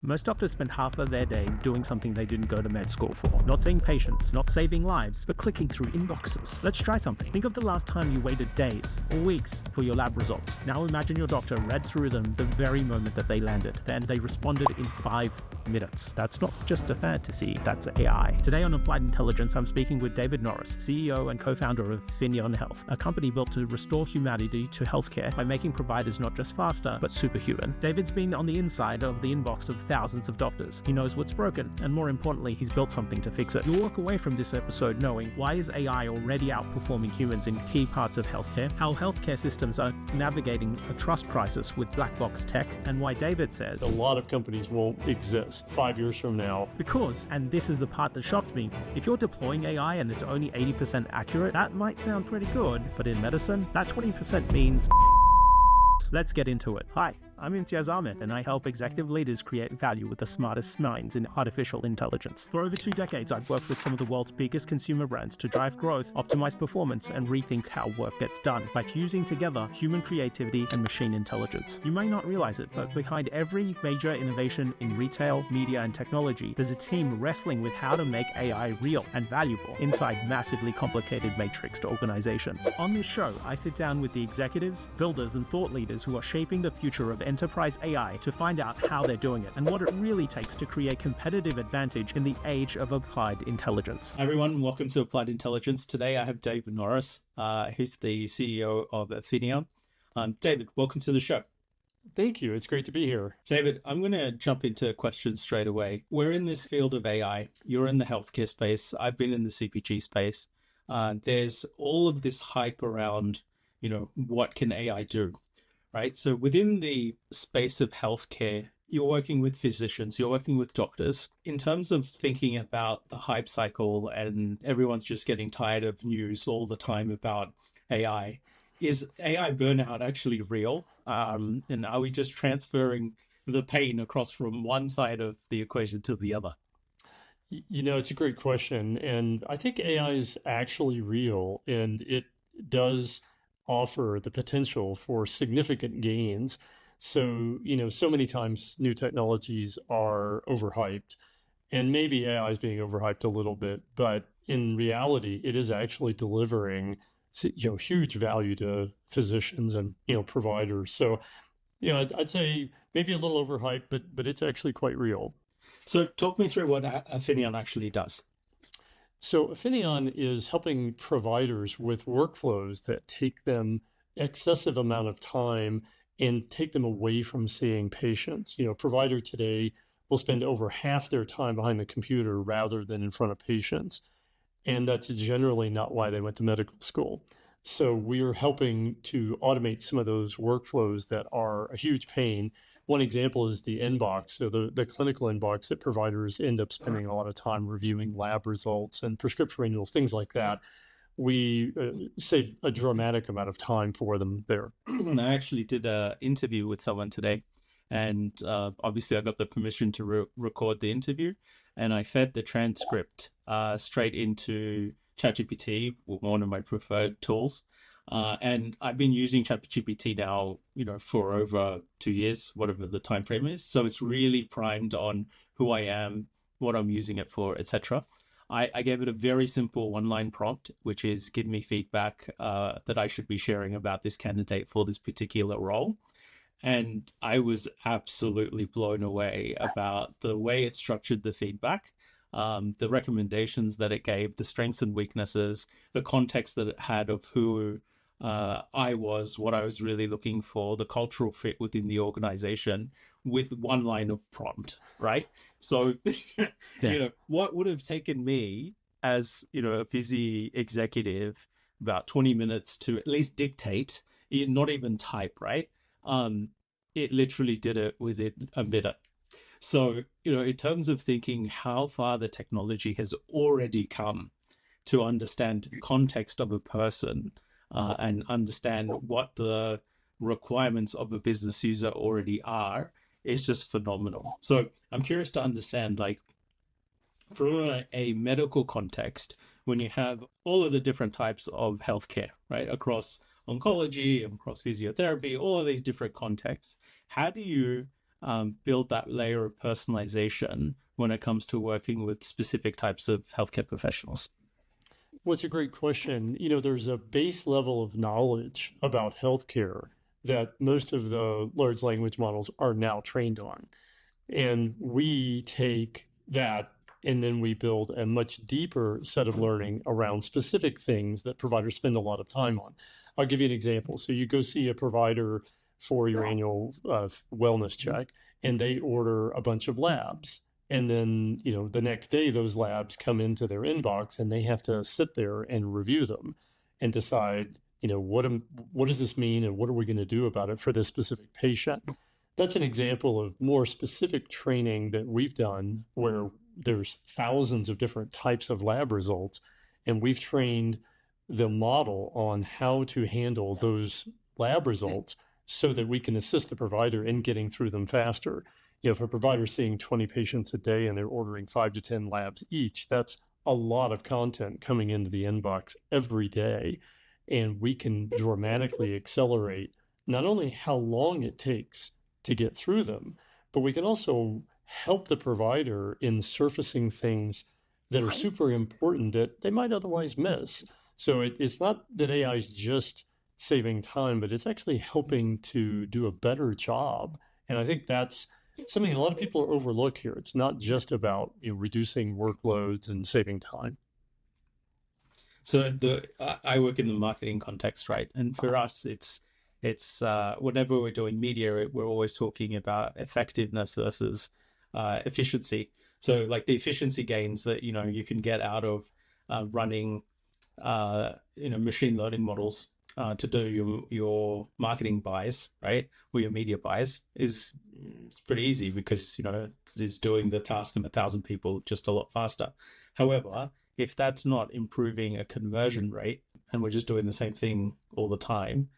Most doctors spend half of their day doing something they didn't go to med school for. Not seeing patients, not saving lives, but clicking through inboxes. Let's try something. Think of the last time you waited days or weeks for your lab results. Now imagine your doctor read through them the very moment that they landed. Then they responded in 5 minutes. That's not just a fantasy, that's AI. Today on Applied Intelligence, I'm speaking with David Norris, CEO and co-founder of Infinitus Health, a company built to restore humanity to healthcare by making providers not just faster, but superhuman. David's been on the inside of the inbox of thousands of doctors. He knows what's broken, and more importantly, he's built something to fix it. You'll walk away from this episode knowing why is AI already outperforming humans in key parts of healthcare, how healthcare systems are navigating a trust crisis with black box tech, and why David says a lot of companies won't exist 5 years from now. Because, and this is the part that shocked me, if you're deploying AI and it's only 80% accurate, that might sound pretty good, but in medicine, that 20% means let's get into it. Hi, I'm Imtiaz Ahmed, and I help executive leaders create value with the smartest minds in artificial intelligence. For over 2 decades, I've worked with some of the world's biggest consumer brands to drive growth, optimize performance, and rethink how work gets done by fusing together human creativity and machine intelligence. You may not realize it, but behind every major innovation in retail, media, and technology, there's a team wrestling with how to make AI real and valuable inside massively complicated matrixed organizations. On this show, I sit down with the executives, builders, and thought leaders who are shaping the future of enterprise AI to find out how they're doing it and what it really takes to create competitive advantage in the age of applied intelligence. Hi everyone, welcome to Applied Intelligence. Today I have David Norris, who's the CEO of Infinitus. David, welcome to the show. Thank you. It's great to be here. David, I'm going to jump into questions straight away. We're in this field of AI. You're in the healthcare space. I've been in the CPG space. There's all of this hype around, what can AI do? Right? So within the space of healthcare, you're working with physicians, you're working with doctors. In terms of thinking about the hype cycle and everyone's just getting tired of news all the time about AI, is AI burnout actually real? And are we just transferring the pain across from one side of the equation to the other? It's a great question. And I think AI is actually real, and it does offer the potential for significant gains. So, so many times new technologies are overhyped, and maybe AI is being overhyped a little bit, but in reality, it is actually delivering, huge value to physicians and, providers. So, I'd say maybe a little overhyped, but it's actually quite real. So talk me through what Infinitus actually does. So Infinitus is helping providers with workflows that take them excessive amount of time and take them away from seeing patients. A provider today will spend over half their time behind the computer rather than in front of patients. And that's generally not why they went to medical school. So we're helping to automate some of those workflows that are a huge pain. One example is the inbox, so the clinical inbox that providers end up spending a lot of time reviewing lab results and prescription renewals, things like that. We save a dramatic amount of time for them there. I actually did an interview with someone today, and obviously I got the permission to record the interview, and I fed the transcript straight into ChatGPT, one of my preferred tools. And I've been using ChatGPT now, for over 2 years, whatever the time frame is. So it's really primed on who I am, what I'm using it for, etc. I gave it a very simple one-line prompt, which is give me feedback that I should be sharing about this candidate for this particular role. And I was absolutely blown away about the way it structured the feedback, the recommendations that it gave, the strengths and weaknesses, the context that it had of who I was, what I was really looking for, the cultural fit within the organization with one line of prompt, right? So, what would have taken me as, a busy executive about 20 minutes to at least dictate, not even type, right? It literally did it within a minute. So, in terms of thinking how far the technology has already come to understand context of a person, and understand what the requirements of a business user already are, is just phenomenal. So I'm curious to understand, from a medical context, when you have all of the different types of healthcare, right, across oncology, across physiotherapy, all of these different contexts, how do you build that layer of personalization when it comes to working with specific types of healthcare professionals? Well, it's a great question. There's a base level of knowledge about healthcare that most of the large language models are now trained on. And we take that and then we build a much deeper set of learning around specific things that providers spend a lot of time on. I'll give you an example. So you go see a provider for your annual wellness check, and they order a bunch of labs. And then, the next day, those labs come into their inbox and they have to sit there and review them and decide, what does this mean and what are we going to do about it for this specific patient? That's an example of more specific training that we've done where there's thousands of different types of lab results, and we've trained the model on how to handle those lab results so that we can assist the provider in getting through them faster. If a provider's seeing 20 patients a day and they're ordering 5 to 10 labs each, that's a lot of content coming into the inbox every day. And we can dramatically accelerate not only how long it takes to get through them, but we can also help the provider in surfacing things that are super important that they might otherwise miss. So it's not that AI is just saving time, but it's actually helping to do a better job. And I think that's something a lot of people overlook here. It's not just about reducing workloads and saving time. So I work in the marketing context, right? And for us, it's whenever we're doing media, we're always talking about effectiveness versus efficiency. So like the efficiency gains that you can get out of running machine learning models to do your marketing buys, right, or your media buys is pretty easy because it's doing the task of 1,000 people just a lot faster. However, if that's not improving a conversion rate and we're just doing the same thing all the time,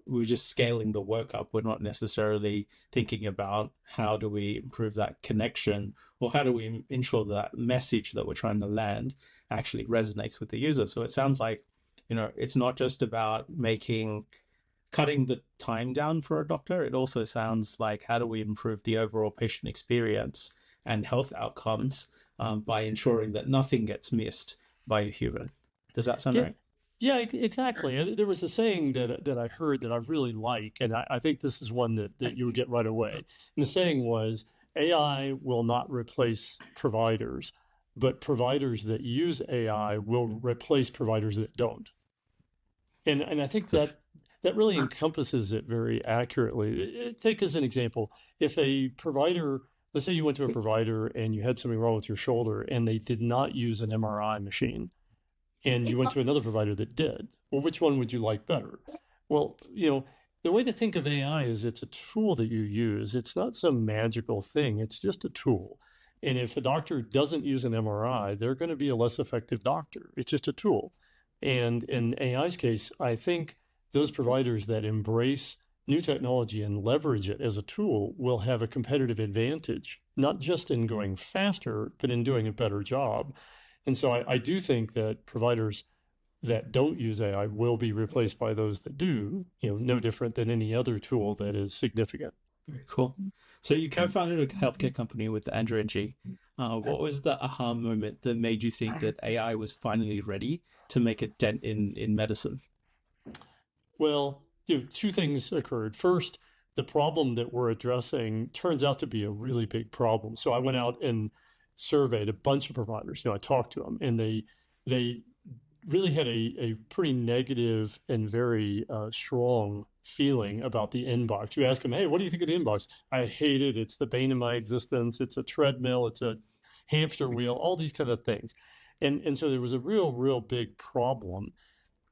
we're just scaling the work up. We're not necessarily thinking about how do we improve that connection or how do we ensure that message that we're trying to land actually resonates with the user. So it sounds like, it's not just about cutting the time down for a doctor. It also sounds like how do we improve the overall patient experience and health outcomes by ensuring that nothing gets missed by a human. Does that sound right? Yeah, exactly. There was a saying that I heard that I really like, and I think this is one that you would get right away. And the saying was, AI will not replace providers, but providers that use AI will replace providers that don't. And I think that really encompasses it very accurately. Take as an example, if a provider, let's say you went to a provider and you had something wrong with your shoulder and they did not use an MRI machine, and you went to another provider that did, well, which one would you like better? Well, the way to think of AI is it's a tool that you use. It's not some magical thing. It's just a tool. And if a doctor doesn't use an MRI, they're going to be a less effective doctor. It's just a tool. And in AI's case, I think those providers that embrace new technology and leverage it as a tool will have a competitive advantage, not just in going faster, but in doing a better job. And so I do think that providers that don't use AI will be replaced by those that do, no different than any other tool that is significant. Very cool. So you co-founded a healthcare company with Andrew and G. What was the aha moment that made you think that AI was finally ready to make a dent in medicine? Well, two things occurred. First, the problem that we're addressing turns out to be a really big problem. So I went out and surveyed a bunch of providers. I talked to them, and they really had a pretty negative and very strong feeling about the inbox. You ask them, hey, what do you think of the inbox? I hate it. It's the bane of my existence. It's a treadmill. It's a hamster wheel, all these kind of things. And so there was a real big problem.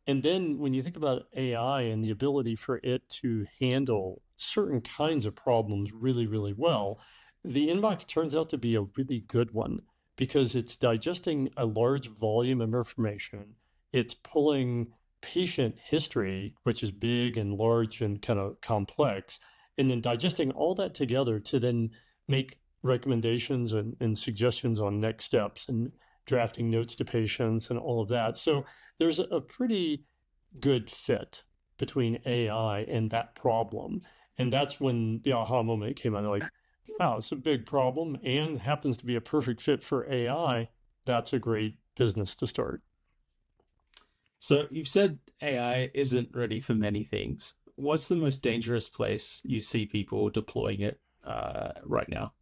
And then when you think about AI and the ability for it to handle certain kinds of problems really, really well, the inbox turns out to be a really good one because it's digesting a large volume of information. It's pulling patient history, which is big and large and kind of complex, and then digesting all that together to then make recommendations and suggestions on next steps and drafting notes to patients and all of that. So there's a pretty good fit between AI and that problem. And that's when the aha moment came on. Like, wow, it's a big problem and happens to be a perfect fit for AI, that's a great business to start. So you've said AI isn't ready for many things. What's the most dangerous place you see people deploying it right now?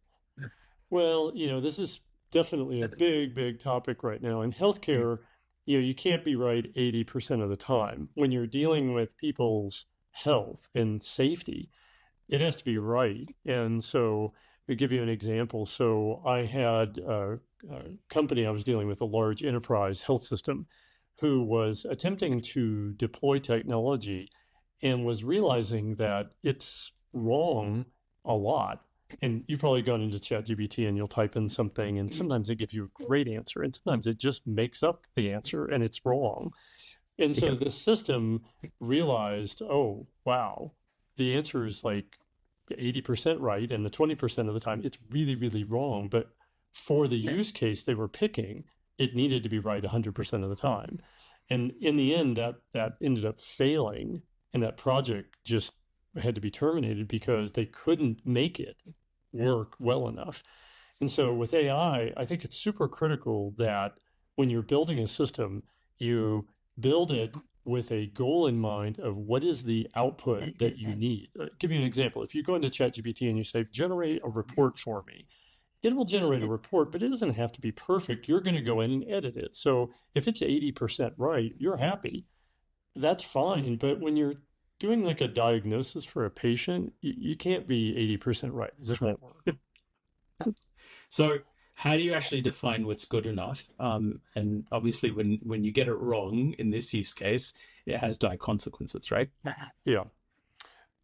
Well, this is definitely a big, big topic right now. In healthcare, you can't be right 80% of the time. When you're dealing with people's health and safety, it has to be right. And so, to give you an example, so I had a company I was dealing with, a large enterprise health system, who was attempting to deploy technology and was realizing that it's wrong a lot. And you've probably gone into ChatGPT and you'll type in something, and sometimes it gives you a great answer, and sometimes it just makes up the answer and it's wrong. And so Yeah. the system realized, oh, wow, the answer is like 80% right. And the 20% of the time, it's really, really wrong. But for the use case they were picking, it needed to be right 100% of the time. And in the end, that ended up failing. And that project just had to be terminated because they couldn't make it work well enough. And so with AI, I think it's super critical that when you're building a system, you build it with a goal in mind of what is the output that you need. Give you an example. If you go into ChatGPT and you say, generate a report for me, it will generate a report, but it doesn't have to be perfect. You're going to go in and edit it. So if it's 80% right, you're happy. That's fine. But when you're doing like a diagnosis for a patient, you can't be 80% right. It just won't work. So how do you actually define what's good enough? And obviously, when you get it wrong in this use case, it has dire consequences, right? Yeah.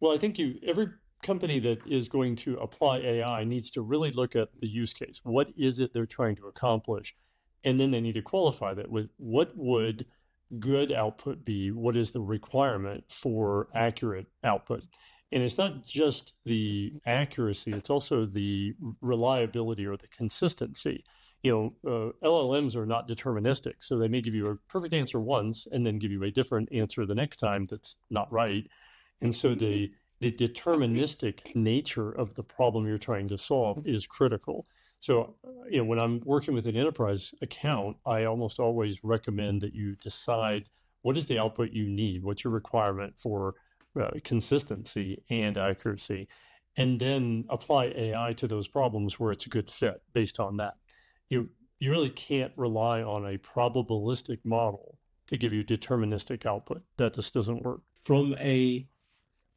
Well, I think every company that is going to apply AI needs to really look at the use case. What is it they're trying to accomplish? And then they need to qualify that with what would good output be? What is the requirement for accurate output? And it's not just the accuracy, it's also the reliability or the consistency. LLMs are not deterministic. So they may give you a perfect answer once and then give you a different answer the next time that's not right. And so the deterministic nature of the problem you're trying to solve is critical. So, when I'm working with an enterprise account, I almost always recommend that you decide what is the output you need, what's your requirement for consistency and accuracy, and then apply AI to those problems where it's a good fit based on that. You really can't rely on a probabilistic model to give you deterministic output. That just doesn't work. From a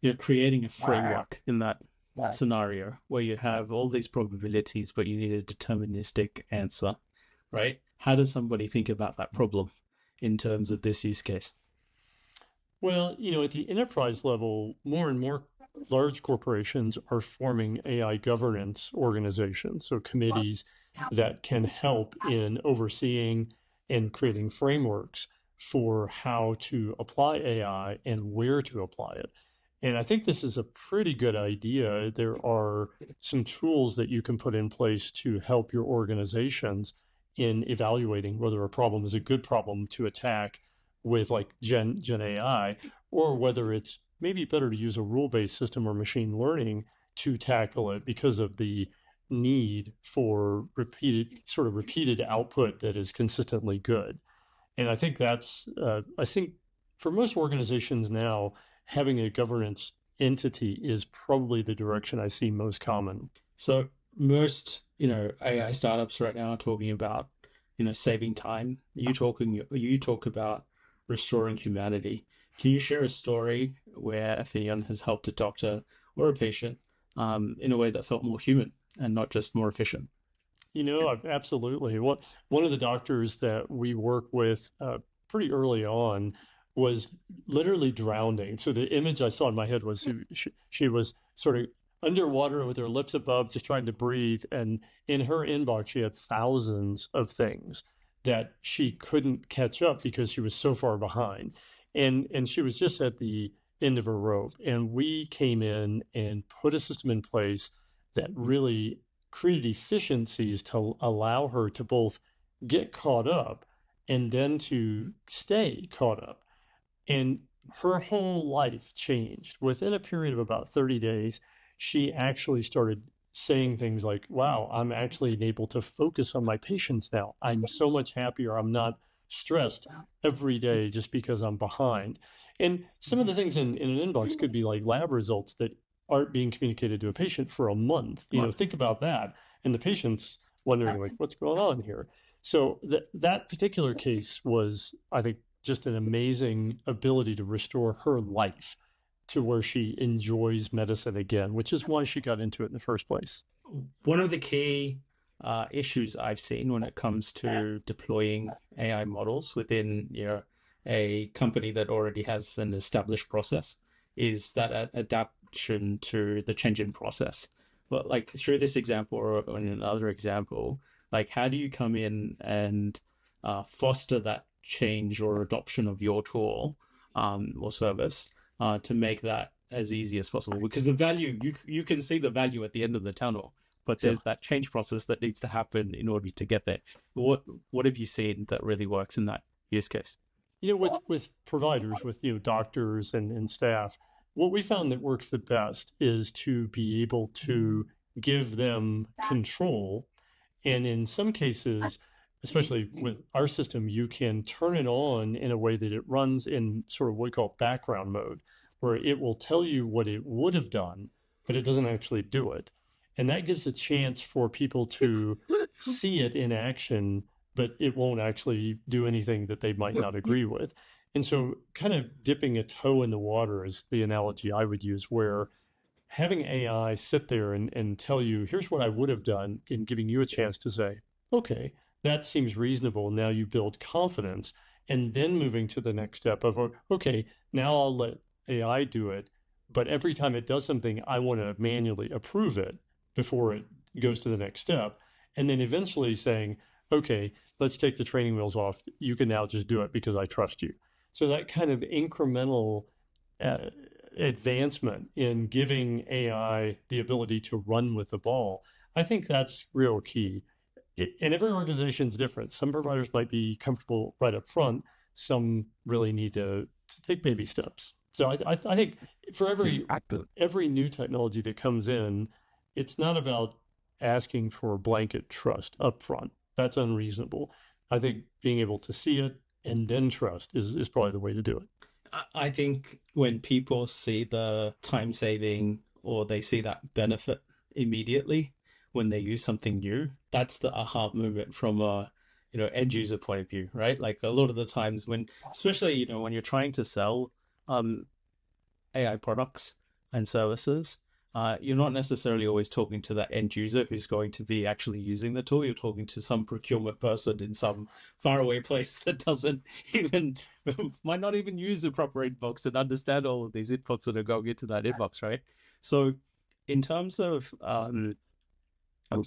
You're creating a framework in that scenario where you have all these probabilities, but you need a deterministic answer, right? How does somebody think about that problem in terms of this use case? Well, at the enterprise level, more and more large corporations are forming AI governance organizations, so committees that can help in overseeing and creating frameworks for how to apply AI and where to apply it. And I think this is a pretty good idea. There are some tools that you can put in place to help your organizations in evaluating whether a problem is a good problem to attack with like Gen AI, or whether it's maybe better to use a rule-based system or machine learning to tackle it because of the need for repeated output that is consistently good. And I think for most organizations now, having a governance entity is probably the direction I see most common. So most, AI startups right now are talking about, saving time. You talk about restoring humanity. Can you share a story where Athenion has helped a doctor or a patient in a way that felt more human and not just more efficient? Absolutely. One of the doctors that we work with pretty early on was literally drowning. So the image I saw in my head was she was sort of underwater with her lips above, just trying to breathe. And in her inbox, she had thousands of things that she couldn't catch up because she was so far behind. And she was just at the end of her rope. And we came in and put a system in place that really created efficiencies to allow her to both get caught up and then to stay caught up. And her whole life changed. Within a period of about 30 days, she actually started saying things like, wow, I'm actually able to focus on my patients now. I'm so much happier. I'm not stressed every day just because I'm behind. And some of the things in an inbox could be like lab results that aren't being communicated to a patient for a month. Think about that. And the patient's wondering, like, what's going on here? So that particular case was, I think, just an amazing ability to restore her life to where she enjoys medicine again, which is why she got into it in the first place. One of the key issues I've seen when it comes to deploying AI models within, a company that already has an established process is that adaptation to the change in process. But like through this example or in another example, like how do you come in and foster that change or adoption of your tool or service to make that as easy as possible? Because the value, you can see the value at the end of the tunnel, but Yeah. there's that change process that needs to happen in order to get there. What have you seen that really works in that use case? With providers, with doctors and staff, what we found that works the best is to be able to give them control. And in some cases, especially with our system, you can turn it on in a way that it runs in sort of what we call background mode, where it will tell you what it would have done, but it doesn't actually do it. And that gives a chance for people to see it in action, but it won't actually do anything that they might not agree with. And so, kind of dipping a toe in the water is the analogy I would use, where having AI sit there and tell you, here's what I would have done, and giving you a chance to say, okay, that seems reasonable. Now you build confidence, and then moving to the next step of, okay, now I'll let AI do it. But every time it does something, I want to manually approve it before it goes to the next step. And then eventually saying, okay, let's take the training wheels off. You can now just do it because I trust you. So that kind of incremental uh, advancement in giving AI the ability to run with the ball, I think that's real key. And every organization is different. Some providers might be comfortable right up front. Some really need to take baby steps. So I think for every new technology that comes in, it's not about asking for blanket trust up front. That's unreasonable. I think being able to see it and then trust is probably the way to do it. I think when people see the time saving or they see that benefit immediately when they use something new, that's the aha moment from a end user point of view, right? Like a lot of the times when, especially when you're trying to sell um AI products and services, you're not necessarily always talking to that end user who's going to be actually using the tool. You're talking to some procurement person in some faraway place that doesn't even, might not even use the proper inbox and understand all of these inputs that are going into that inbox, right? So, in terms of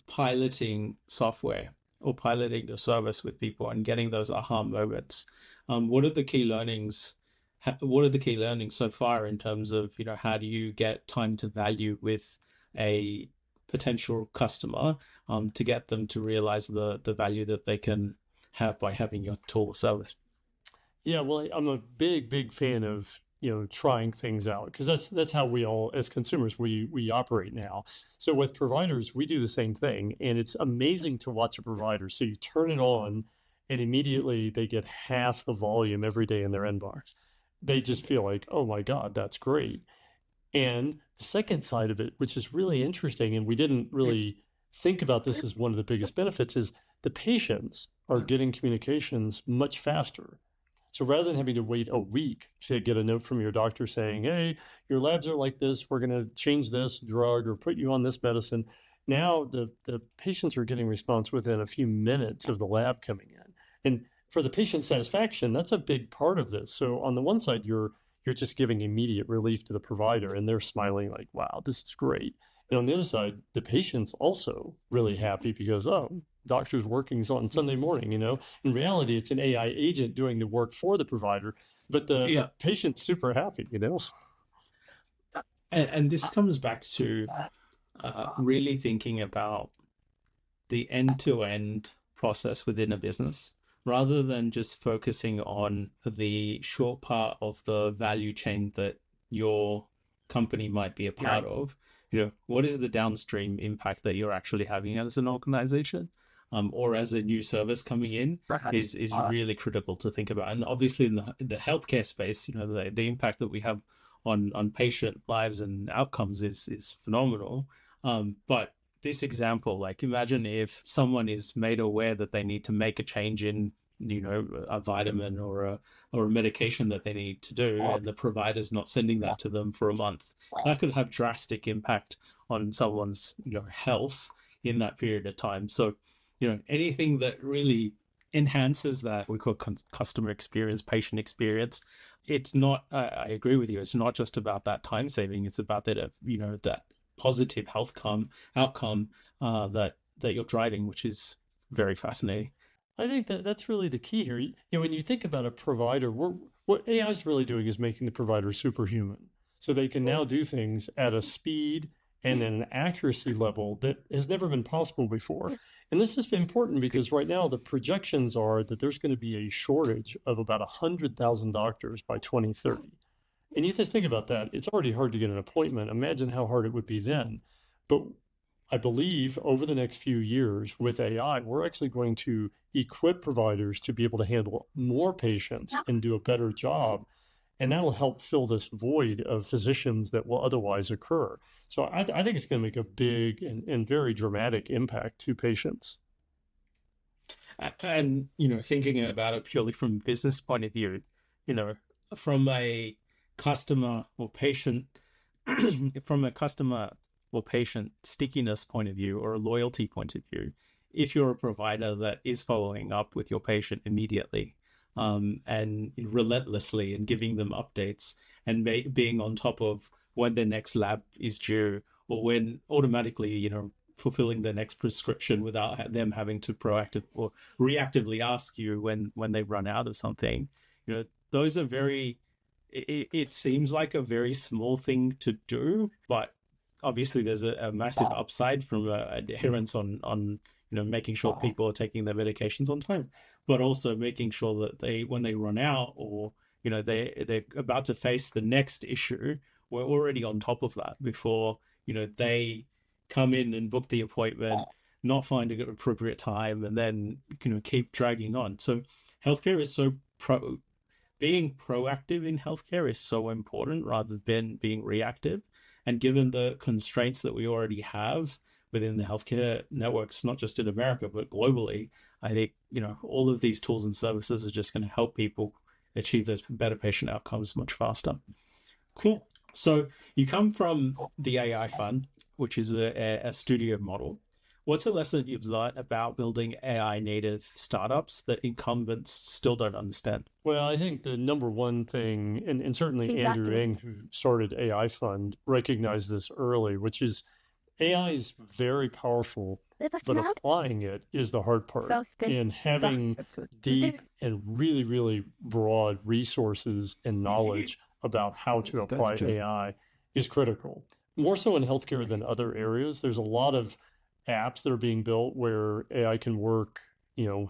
piloting software or piloting the service with people and getting those aha moments, what are the key learnings? What are the key learnings so far in terms of how do you get time to value with a potential customer to get them to realize the value that they can have by having your tool service? Yeah, well, I'm a big fan of trying things out because that's how we all as consumers we operate now. So with providers, we do the same thing, and it's amazing to watch a provider. So you turn it on, and immediately they get half the volume every day in their inbox. They just feel like, oh my God, that's great. And the second side of it, which is really interesting, and we didn't really think about this as one of the biggest benefits, is the patients are getting communications much faster. So rather than having to wait a week to get a note from your doctor saying, hey, your labs are like this, we're going to change this drug or put you on this medicine, now the patients are getting response within a few minutes of the lab coming in. And for the patient satisfaction, that's a big part of this. So on the one side, you're just giving immediate relief to the provider and they're smiling like, wow, this is great. And on the other side, the patient's also really happy because, oh, doctor's working on Sunday morning, In reality, it's an AI agent doing the work for the provider, but the Yeah, patient's super happy. and this comes back to really thinking about the end-to-end process within a business rather than just focusing on the short part of the value chain that your company might be a part of. what is the downstream impact that you're actually having as an organization, or as a new service coming in is really critical to think about. And obviously in the healthcare space, the impact that we have on patient lives and outcomes is phenomenal. But this example, like imagine if someone is made aware that they need to make a change in, a vitamin or a medication that they need to do, and the provider's not sending that to them for a month. That could have drastic impact on someone's, health in that period of time. So, anything that really enhances that we call customer experience, patient experience. It's not, I agree with you. It's not just about that time saving. It's about that, that positive health outcome that you're driving, which is very fascinating. I think that that's really the key here. When you think about a provider, what AI is really doing is making the provider superhuman. So they can now do things at a speed and at an accuracy level that has never been possible before. And this is important because right now the projections are that there's going to be a shortage of about 100,000 doctors by 2030. And you just think about that, it's already hard to get an appointment. Imagine how hard it would be then. But I believe over the next few years with AI, we're actually going to equip providers to be able to handle more patients and do a better job. And that'll help fill this void of physicians that will otherwise occur. So I think it's going to make a big and very dramatic impact to patients. And, thinking about it purely from a business point of view, from a customer or patient, from a customer or patient stickiness point of view or a loyalty point of view, if you're a provider that is following up with your patient immediately, and relentlessly and giving them updates and being on top of when their next lab is due, or when automatically, fulfilling the next prescription without them having to proactive or reactively ask you when they run out of something, those are it seems like a very small thing to do, but obviously there's a massive upside from adherence on making sure people are taking their medications on time, but also making sure that when they run out, or they're about to face the next issue, we're already on top of that before they come in and book the appointment, not find an appropriate time, and then keep dragging on. So healthcare is being proactive in healthcare is so important rather than being reactive. And given the constraints that we already have within the healthcare networks, not just in America, but globally, I think, all of these tools and services are just going to help people achieve those better patient outcomes much faster. Cool. So you come from the AI Fund, which is a studio model. What's a lesson you've learned about building AI native startups that incumbents still don't understand? Well, I think the number one thing, and certainly Andrew Ng, who started AI Fund, recognized this early, which is AI is very powerful, but applying it is the hard part. And having deep and really, really broad resources and knowledge about how to apply AI is critical. More so in healthcare than other areas. There's a lot of apps that are being built where AI can work,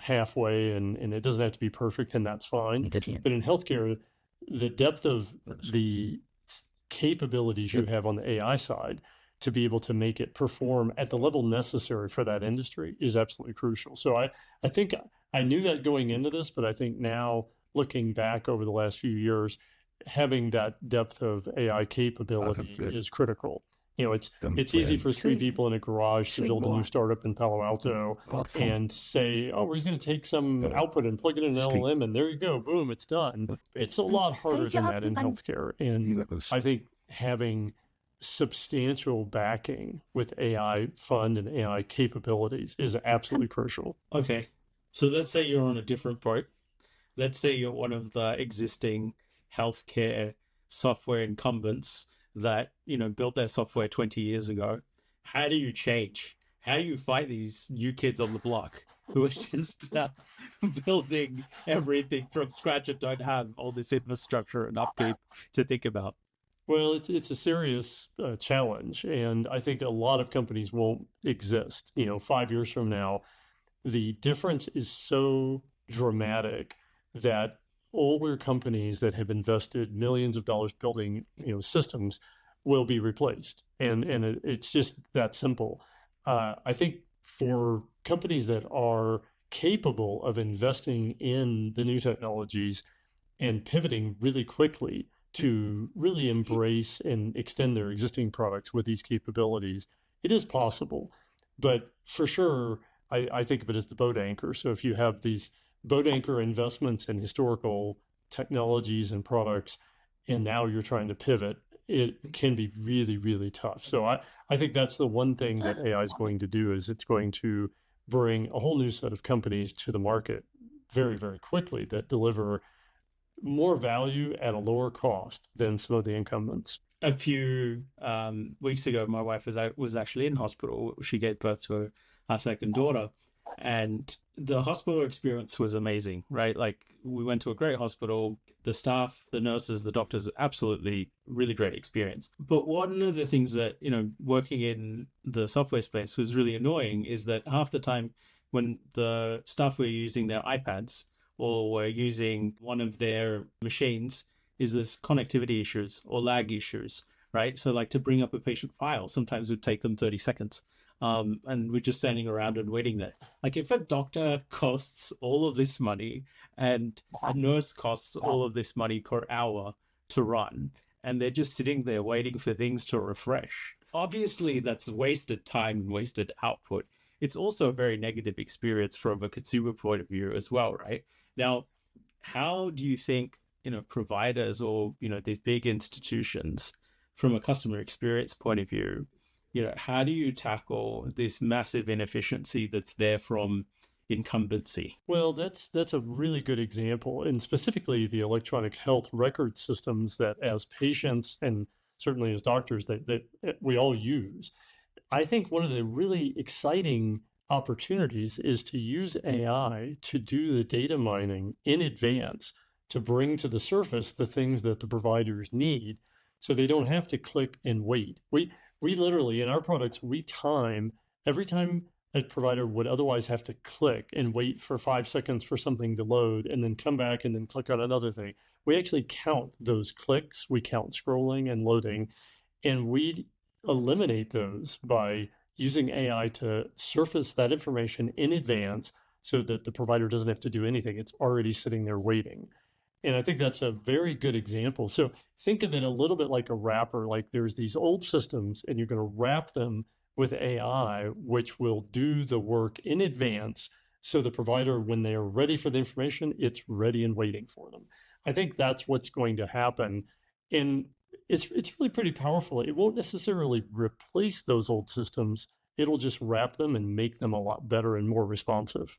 halfway, and it doesn't have to be perfect, and that's fine. But in healthcare, the depth of the capabilities you have on the AI side to be able to make it perform at the level necessary for that industry is absolutely crucial. So I think I knew that going into this, but I think now looking back over the last few years, having that depth of AI capability is critical. It's easy for three people in a garage to build a new startup in Palo Alto and say, oh, we're just going to take some output and plug it in an LLM, and there you go, boom, it's done. It's a lot harder than that in healthcare. And I think having substantial backing with AI fund and AI capabilities is absolutely crucial. Okay. So let's say you're on a different boat. Let's say you're one of the existing healthcare software incumbents that built their software 20 years ago. How do you change? How do you fight these new kids on the block who are just building everything from scratch and don't have all this infrastructure and upkeep to think about? Well, it's a serious challenge, and I think a lot of companies won't exist. 5 years from now, the difference is so dramatic that older companies that have invested millions of dollars building systems will be replaced. It's just that simple. I think for companies that are capable of investing in the new technologies and pivoting really quickly to really embrace and extend their existing products with these capabilities, it is possible. But for sure, I think of it as the boat anchor. So if you have these boat anchor investments in historical technologies and products, and now you're trying to pivot, it can be really, really tough. So I think that's the one thing that AI is going to do is it's going to bring a whole new set of companies to the market very, very quickly that deliver more value at a lower cost than some of the incumbents. A few weeks ago, my wife was actually in hospital. She gave birth to her second daughter, and the hospital experience was amazing, right? Like we went to a great hospital. The staff, the nurses, the doctors, absolutely really great experience. But one of the things that, working in the software space was really annoying is that half the time when the staff were using their iPads or were using one of their machines, is this connectivity issues or lag issues, right? So like to bring up a patient file, sometimes would take them 30 seconds. And we're just standing around and waiting there. Like if a doctor costs all of this money and a nurse costs all of this money per hour to run, and they're just sitting there waiting for things to refresh, obviously that's wasted time and wasted output. It's also a very negative experience from a consumer point of view as well, right? Now, how do you think, providers or, these big institutions from a customer experience point of view, how do you tackle this massive inefficiency that's there from incumbency? Well, that's a really good example, and specifically the electronic health record systems that as patients and certainly as doctors that we all use. I think one of the really exciting opportunities is to use AI to do the data mining in advance to bring to the surface the things that the providers need so they don't have to click and wait. We literally in our products, we time every time a provider would otherwise have to click and wait for 5 seconds for something to load and then come back and then click on another thing. We actually count those clicks, we count scrolling and loading, and we eliminate those by using AI to surface that information in advance so that the provider doesn't have to do anything. It's already sitting there waiting. And I think that's a very good example. So think of it a little bit like a wrapper, like there's these old systems and you're going to wrap them with AI, which will do the work in advance. So the provider, when they are ready for the information, it's ready and waiting for them. I think that's what's going to happen. And it's really pretty powerful. It won't necessarily replace those old systems. It'll just wrap them and make them a lot better and more responsive.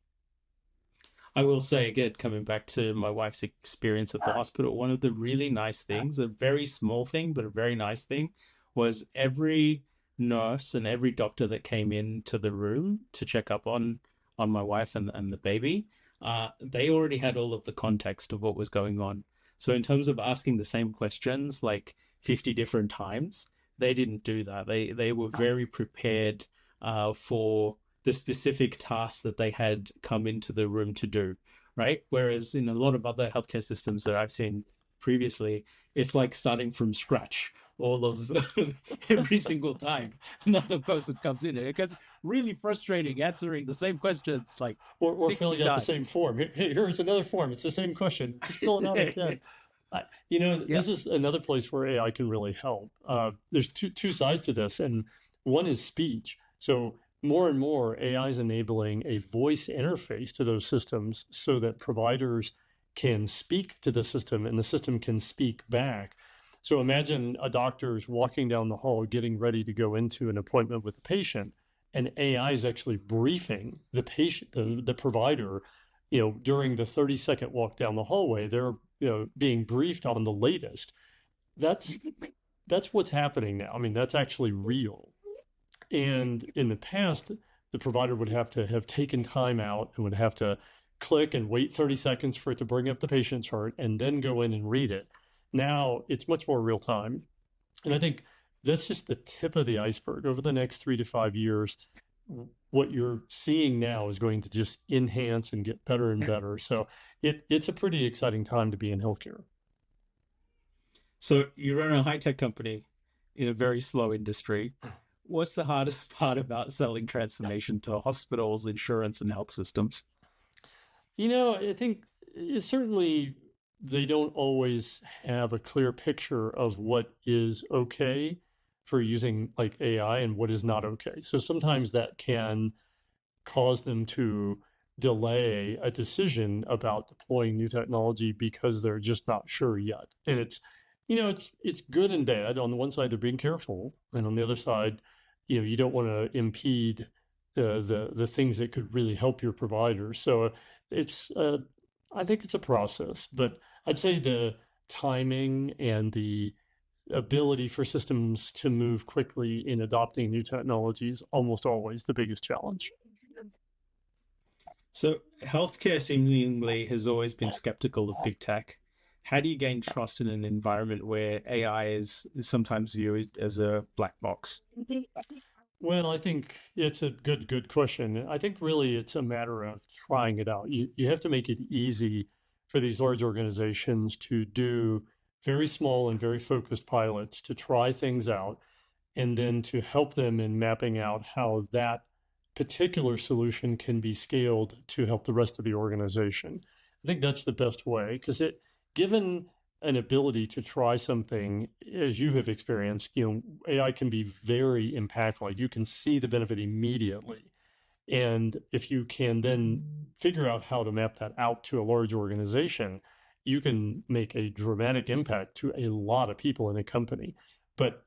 I will say again, coming back to my wife's experience at the hospital, one of the really nice things, a very small thing, but a very nice thing, was every nurse and every doctor that came into the room to check up on my wife and the baby, they already had all of the context of what was going on. So in terms of asking the same questions like 50 different times, they didn't do that. They were very prepared for the specific tasks that they had come into the room to do, right? Whereas in a lot of other healthcare systems that I've seen previously, it's like starting from scratch all of every single time another person comes in. It gets really frustrating answering the same questions like or 60 filling out the times. same form. Here's another form. It's the same question. Just fill it out again. Yeah. This is another place where AI can really help. There's two sides to this, and one is speech. So more and more AI is enabling a voice interface to those systems so that providers can speak to the system and the system can speak back. So imagine a doctor's walking down the hall getting ready to go into an appointment with a patient, and AI is actually briefing the patient, the provider, during the 30-second walk down the hallway. They're being briefed on the latest. That's what's happening now. I mean, that's actually real. And in the past, the provider would have to have taken time out and would have to click and wait 30 seconds for it to bring up the patient chart and then go in and read it. Now it's much more real time. And I think that's just the tip of the iceberg. Over the next 3 to 5 years, what you're seeing now is going to just enhance and get better and better. So it's a pretty exciting time to be in healthcare. So you run a high-tech company in a very slow industry. What's the hardest part about selling transformation to hospitals, insurance, and health systems? I think certainly they don't always have a clear picture of what is okay for using like AI and what is not okay. So sometimes that can cause them to delay a decision about deploying new technology because they're just not sure yet. And it's good and bad. On the one side, they're being careful, and on the other side, you don't want to impede the things that could really help your provider. So it's I think it's a process, but I'd say the timing and the ability for systems to move quickly in adopting new technologies almost always the biggest challenge. So, healthcare seemingly has always been skeptical of big tech. How do you gain trust in an environment where AI is sometimes viewed as a black box? Well, I think it's a good question. I think really it's a matter of trying it out. You have to make it easy for these large organizations to do very small and very focused pilots to try things out and then to help them in mapping out how that particular solution can be scaled to help the rest of the organization. I think that's the best way because given an ability to try something as you have experienced, AI can be very impactful. Like you can see the benefit immediately. And if you can then figure out how to map that out to a large organization, you can make a dramatic impact to a lot of people in a company. But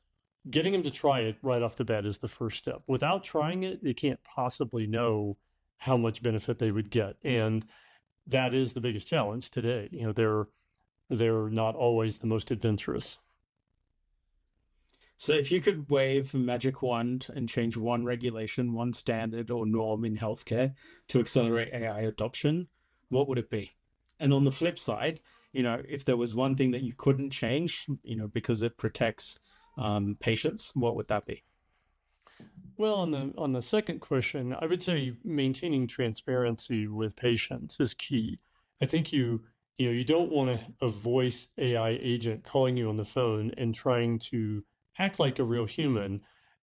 getting them to try it right off the bat is the first step. Without trying it, they can't possibly know how much benefit they would get. And that is the biggest challenge today. They're not always the most adventurous. So, if you could wave a magic wand and change one regulation, one standard or norm in healthcare to accelerate AI adoption, what would it be? And on the flip side, if there was one thing that you couldn't change, because it protects patients, what would that be? Well, on the second question, I would say maintaining transparency with patients is key. I think you don't want a voice AI agent calling you on the phone and trying to act like a real human.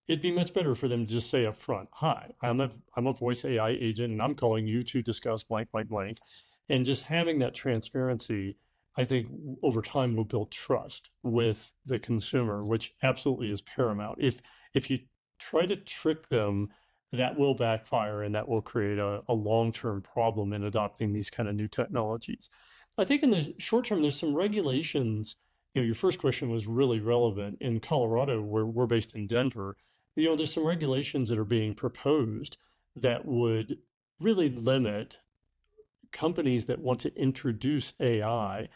It'd be much better for them to just say up front, "Hi, I'm a voice AI agent, and I'm calling you to discuss blank, blank, blank." And just having that transparency, I think over time will build trust with the consumer, which absolutely is paramount. If you try to trick them, that will backfire and that will create a long-term problem in adopting these kind of new technologies. I think in the short term, there's some regulations. Your first question was really relevant. In Colorado, where we're based in Denver, there's some regulations that are being proposed that would really limit companies that want to introduce AI,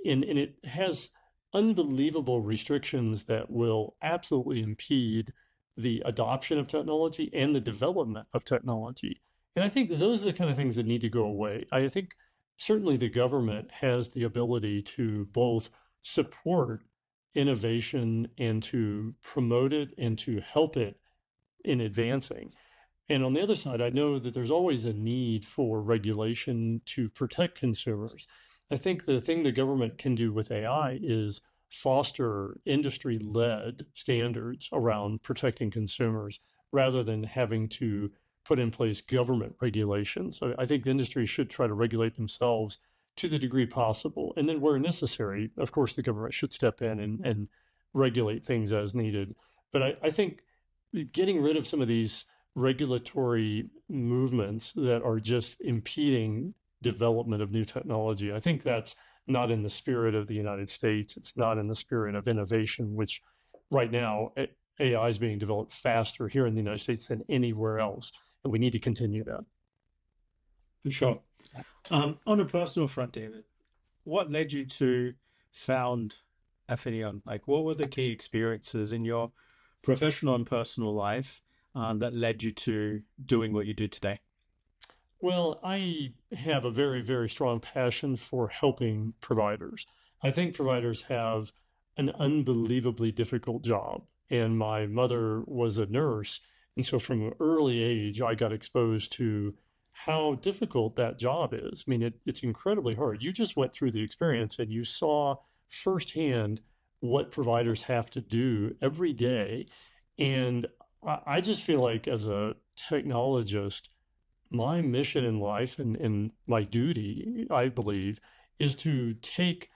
and it has unbelievable restrictions that will absolutely impede the adoption of technology and the development of technology. And I think those are the kind of things that need to go away. I think certainly the government has the ability to both support innovation and to promote it and to help it in advancing. And on the other side, I know that there's always a need for regulation to protect consumers. I think the thing the government can do with AI is foster industry-led standards around protecting consumers rather than having to put in place government regulations. So I think the industry should try to regulate themselves to the degree possible. And then where necessary, of course, the government should step in and regulate things as needed. But I think getting rid of some of these regulatory movements that are just impeding development of new technology, I think that's not in the spirit of the United States. It's not in the spirit of innovation, which right now AI is being developed faster here in the United States than anywhere else. And we need to continue that. For sure. On a personal front, David, what led you to found Affinion? Like, what were the key experiences in your professional and personal life that led you to doing what you do today? Well, I have a very, very strong passion for helping providers. I think providers have an unbelievably difficult job. And my mother was a nurse. And so from an early age, I got exposed to how difficult that job is. I mean, it's incredibly hard. You just went through the experience and you saw firsthand what providers have to do every day. And I just feel like as a technologist, my mission in life and my duty, I believe, is to take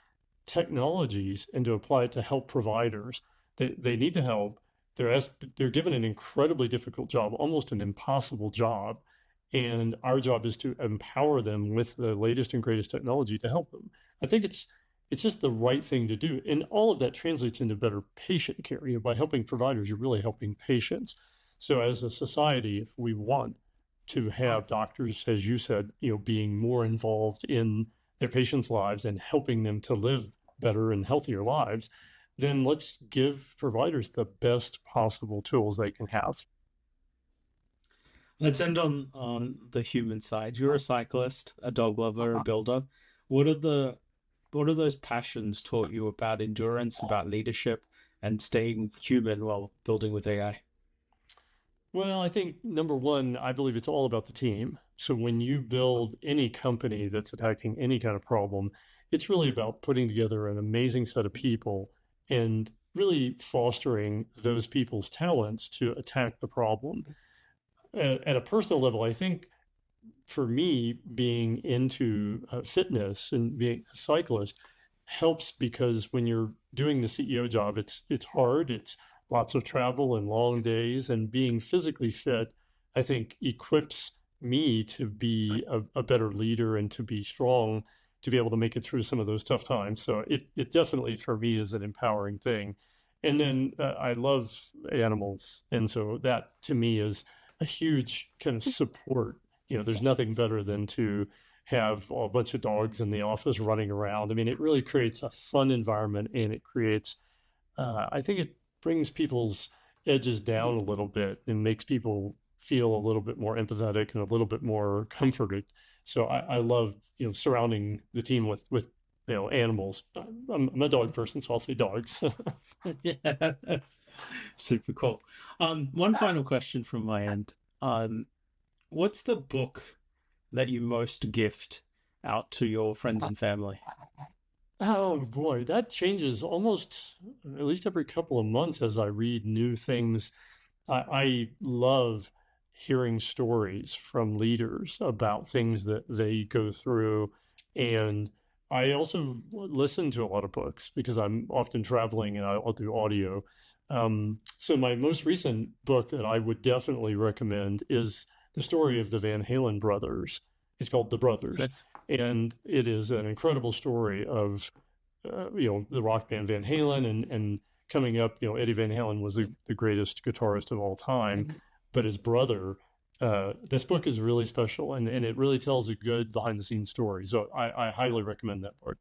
technologies and to apply it to help providers. They need the help. They're given an incredibly difficult job, almost an impossible job. And our job is to empower them with the latest and greatest technology to help them. I think it's just the right thing to do. And all of that translates into better patient care. By helping providers, you're really helping patients. So as a society, if we want to have doctors, as you said, being more involved in their patients' lives and helping them to live better and healthier lives, then let's give providers the best possible tools they can have. Let's end on the human side. You're a cyclist, a dog lover, a builder. What are those passions taught you about endurance, about leadership, and staying human while building with AI? Well, I think number one, I believe it's all about the team. So when you build any company that's attacking any kind of problem, it's really about putting together an amazing set of people and really fostering those people's talents to attack the problem. At a personal level, I think for me, being into fitness and being a cyclist helps because when you're doing the CEO job, it's hard. It's lots of travel and long days, and being physically fit, I think, equips me to be a better leader and to be strong, to be able to make it through some of those tough times. So it definitely, for me, is an empowering thing. And then I love animals. And so that, to me, is a huge kind of support. There's nothing better than to have a bunch of dogs in the office running around. I mean, it really creates a fun environment, and it creates, I think it brings people's edges down a little bit and makes people feel a little bit more empathetic and a little bit more comforted. So I love, surrounding the team with animals. I'm a dog person, so I'll say dogs. Yeah. Super cool. One final question from my end. What's the book that you most gift out to your friends and family? Oh boy, that changes almost at least every couple of months as I read new things. I love hearing stories from leaders about things that they go through. And I also listen to a lot of books because I'm often traveling and I'll do audio. So my most recent book that I would definitely recommend is the story of the Van Halen brothers. It's called The Brothers. And it is an incredible story of, the rock band Van Halen and coming up, Eddie Van Halen was the greatest guitarist of all time, but his brother, this book is really special and it really tells a good behind the scenes story. So I highly recommend that book.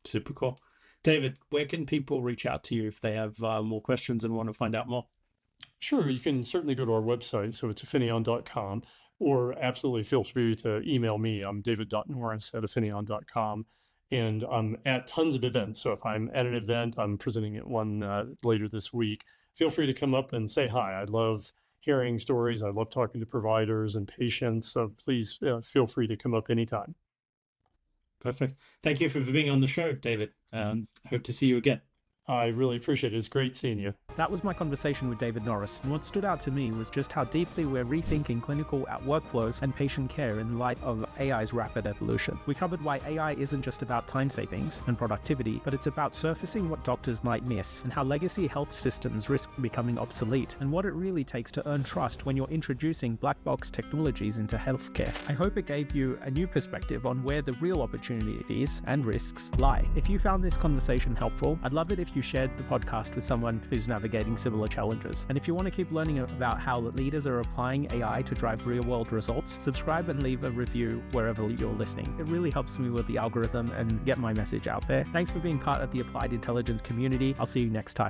Super cool. David, where can people reach out to you if they have more questions and want to find out more? Sure, you can certainly go to our website, so it's Infinion.com, or absolutely feel free to email me. I'm david.norris@Infinion.com, and I'm at tons of events. So if I'm at an event, I'm presenting at one later this week, feel free to come up and say hi. I love hearing stories. I love talking to providers and patients, so please feel free to come up anytime. Perfect. Thank you for being on the show, David. Hope to see you again. I really appreciate it. It's great seeing you. That was my conversation with David Norris, and what stood out to me was just how deeply we're rethinking clinical workflows and patient care in light of AI's rapid evolution. We covered why AI isn't just about time savings and productivity, but it's about surfacing what doctors might miss, and how legacy health systems risk becoming obsolete, and what it really takes to earn trust when you're introducing black box technologies into healthcare. I hope it gave you a new perspective on where the real opportunities and risks lie. If you found this conversation helpful, I'd love it if you shared the podcast with someone who's navigating similar challenges. And if you want to keep learning about how leaders are applying AI to drive real-world results, subscribe and leave a review wherever you're listening. It really helps me with the algorithm and get my message out there. Thanks for being part of the Applied Intelligence community. I'll see you next time.